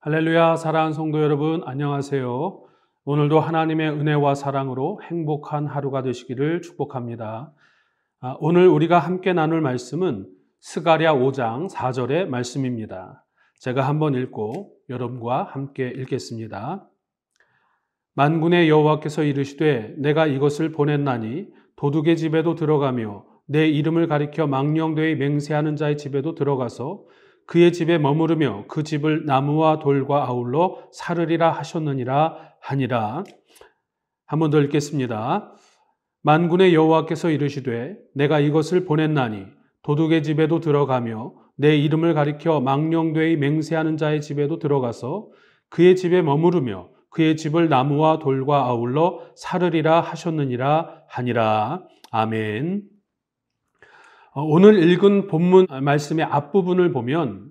할렐루야, 사랑하는 성도 여러분, 안녕하세요. 오늘도 하나님의 은혜와 사랑으로 행복한 하루가 되시기를 축복합니다. 오늘 우리가 함께 나눌 말씀은 스가랴 5장 4절의 말씀입니다. 제가 한번 읽고 여러분과 함께 읽겠습니다. 만군의 여호와께서 이르시되 내가 이것을 보냈나니 도둑의 집에도 들어가며 내 이름을 가리켜 망령되이 맹세하는 자의 집에도 들어가서 그의 집에 머무르며 그 집을 나무와 돌과 아울러 사르리라 하셨느니라 하니라. 한 번 더 읽겠습니다. 만군의 여호와께서 이르시되 내가 이것을 보냈나니 도둑의 집에도 들어가며 내 이름을 가리켜 망령되이 맹세하는 자의 집에도 들어가서 그의 집에 머무르며 그의 집을 나무와 돌과 아울러 사르리라 하셨느니라 하니라. 아멘. 오늘 읽은 본문 말씀의 앞부분을 보면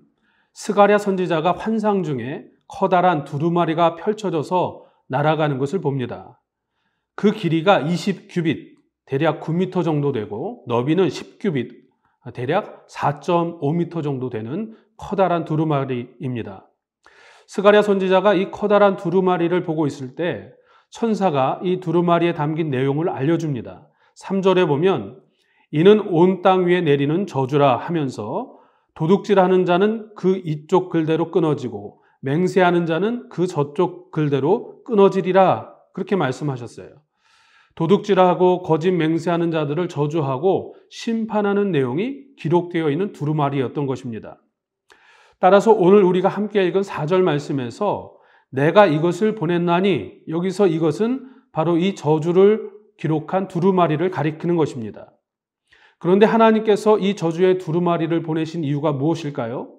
스가랴 선지자가 환상 중에 커다란 두루마리가 펼쳐져서 날아가는 것을 봅니다. 그 길이가 20규빗, 대략 9m 정도 되고 너비는 10규빗, 대략 4.5m 정도 되는 커다란 두루마리입니다. 스가랴 선지자가 이 커다란 두루마리를 보고 있을 때 천사가 이 두루마리에 담긴 내용을 알려줍니다. 3절에 보면 이는 온 땅 위에 내리는 저주라 하면서 도둑질하는 자는 그 이쪽 글대로 끊어지고 맹세하는 자는 그 저쪽 글대로 끊어지리라 그렇게 말씀하셨어요. 도둑질하고 거짓 맹세하는 자들을 저주하고 심판하는 내용이 기록되어 있는 두루마리였던 것입니다. 따라서 오늘 우리가 함께 읽은 4절 말씀에서 내가 이것을 보냈나니 여기서 이것은 바로 이 저주를 기록한 두루마리를 가리키는 것입니다. 그런데 하나님께서 이 저주의 두루마리를 보내신 이유가 무엇일까요?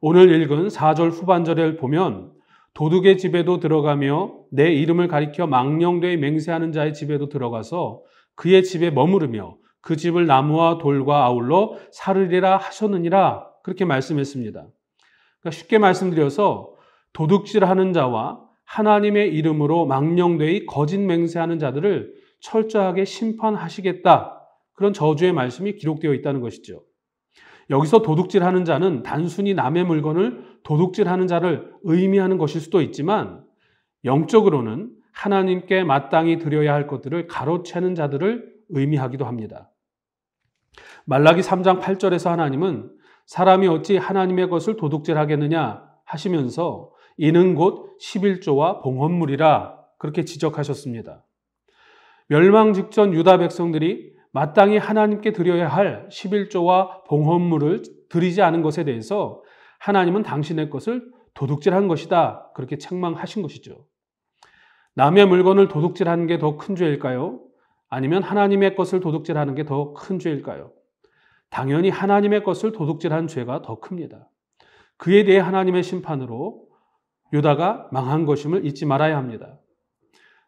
오늘 읽은 4절 후반절을 보면 도둑의 집에도 들어가며 내 이름을 가리켜 망령되이 맹세하는 자의 집에도 들어가서 그의 집에 머무르며 그 집을 나무와 돌과 아울러 사르리라 하셨느니라 그렇게 말씀했습니다. 그러니까 쉽게 말씀드려서 도둑질하는 자와 하나님의 이름으로 망령되이 거짓 맹세하는 자들을 철저하게 심판하시겠다. 그런 저주의 말씀이 기록되어 있다는 것이죠. 여기서 도둑질하는 자는 단순히 남의 물건을 도둑질하는 자를 의미하는 것일 수도 있지만 영적으로는 하나님께 마땅히 드려야 할 것들을 가로채는 자들을 의미하기도 합니다. 말라기 3장 8절에서 하나님은 사람이 어찌 하나님의 것을 도둑질하겠느냐 하시면서 이는 곧 11조와 봉헌물이라 그렇게 지적하셨습니다. 멸망 직전 유다 백성들이 마땅히 하나님께 드려야 할 11조와 봉헌물을 드리지 않은 것에 대해서 하나님은 당신의 것을 도둑질한 것이다. 그렇게 책망하신 것이죠. 남의 물건을 도둑질하는 게 더 큰 죄일까요? 아니면 하나님의 것을 도둑질하는 게 더 큰 죄일까요? 당연히 하나님의 것을 도둑질한 죄가 더 큽니다. 그에 대해 하나님의 심판으로 유다가 망한 것임을 잊지 말아야 합니다.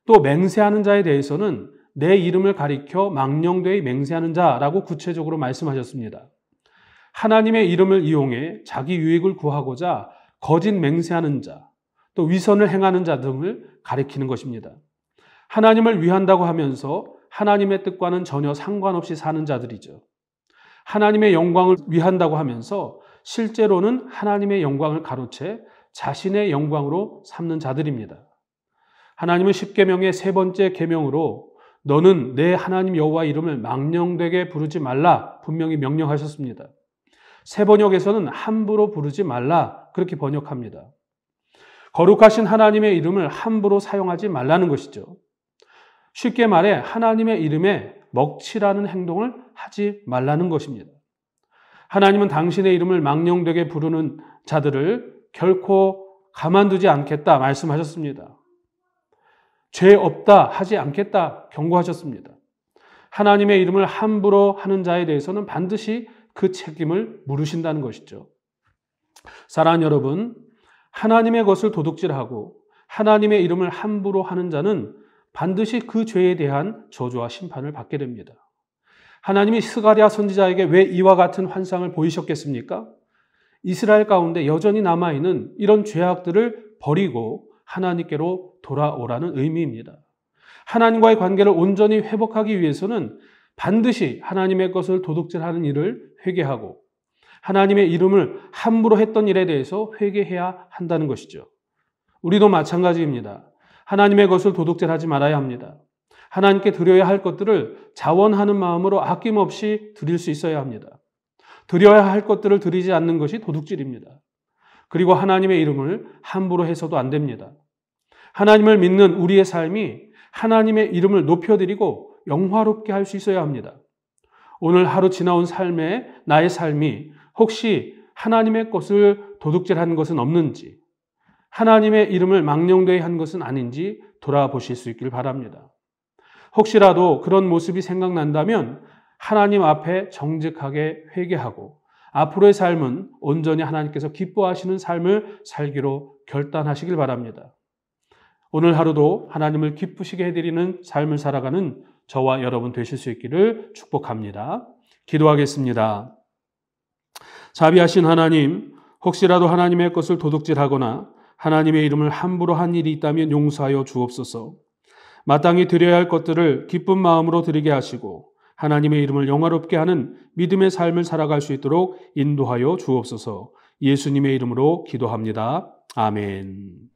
또 맹세하는 자에 대해서는 내 이름을 가리켜 망령되이 맹세하는 자라고 구체적으로 말씀하셨습니다. 하나님의 이름을 이용해 자기 유익을 구하고자 거짓 맹세하는 자, 또 위선을 행하는 자 등을 가리키는 것입니다. 하나님을 위한다고 하면서 하나님의 뜻과는 전혀 상관없이 사는 자들이죠. 하나님의 영광을 위한다고 하면서 실제로는 하나님의 영광을 가로채 자신의 영광으로 삼는 자들입니다. 하나님은 10계명의 세 번째 계명으로 너는 내 하나님 여호와 이름을 망령되게 부르지 말라 분명히 명령하셨습니다. 새 번역에서는 함부로 부르지 말라 그렇게 번역합니다. 거룩하신 하나님의 이름을 함부로 사용하지 말라는 것이죠. 쉽게 말해 하나님의 이름에 먹칠하는 행동을 하지 말라는 것입니다. 하나님은 당신의 이름을 망령되게 부르는 자들을 결코 가만두지 않겠다 말씀하셨습니다. 죄 없다 하지 않겠다 경고하셨습니다. 하나님의 이름을 함부로 하는 자에 대해서는 반드시 그 책임을 물으신다는 것이죠. 사랑하는 여러분, 하나님의 것을 도둑질하고 하나님의 이름을 함부로 하는 자는 반드시 그 죄에 대한 저주와 심판을 받게 됩니다. 하나님이 스가랴 선지자에게 왜 이와 같은 환상을 보이셨겠습니까? 이스라엘 가운데 여전히 남아있는 이런 죄악들을 버리고 하나님께로 돌아오라는 의미입니다. 하나님과의 관계를 온전히 회복하기 위해서는 반드시 하나님의 것을 도둑질하는 일을 회개하고 하나님의 이름을 함부로 했던 일에 대해서 회개해야 한다는 것이죠. 우리도 마찬가지입니다. 하나님의 것을 도둑질하지 말아야 합니다. 하나님께 드려야 할 것들을 자원하는 마음으로 아낌없이 드릴 수 있어야 합니다. 드려야 할 것들을 드리지 않는 것이 도둑질입니다. 그리고 하나님의 이름을 함부로 해서도 안 됩니다. 하나님을 믿는 우리의 삶이 하나님의 이름을 높여드리고 영화롭게 할 수 있어야 합니다. 오늘 하루 지나온 삶에 나의 삶이 혹시 하나님의 것을 도둑질한 것은 없는지, 하나님의 이름을 망령되이 한 것은 아닌지 돌아보실 수 있길 바랍니다. 혹시라도 그런 모습이 생각난다면 하나님 앞에 정직하게 회개하고 앞으로의 삶은 온전히 하나님께서 기뻐하시는 삶을 살기로 결단하시길 바랍니다. 오늘 하루도 하나님을 기쁘시게 해드리는 삶을 살아가는 저와 여러분 되실 수 있기를 축복합니다. 기도하겠습니다. 자비하신 하나님, 혹시라도 하나님의 것을 도둑질하거나 하나님의 이름을 함부로 한 일이 있다면 용서하여 주옵소서. 마땅히 드려야 할 것들을 기쁜 마음으로 드리게 하시고 하나님의 이름을 영화롭게 하는 믿음의 삶을 살아갈 수 있도록 인도하여 주옵소서. 예수님의 이름으로 기도합니다. 아멘.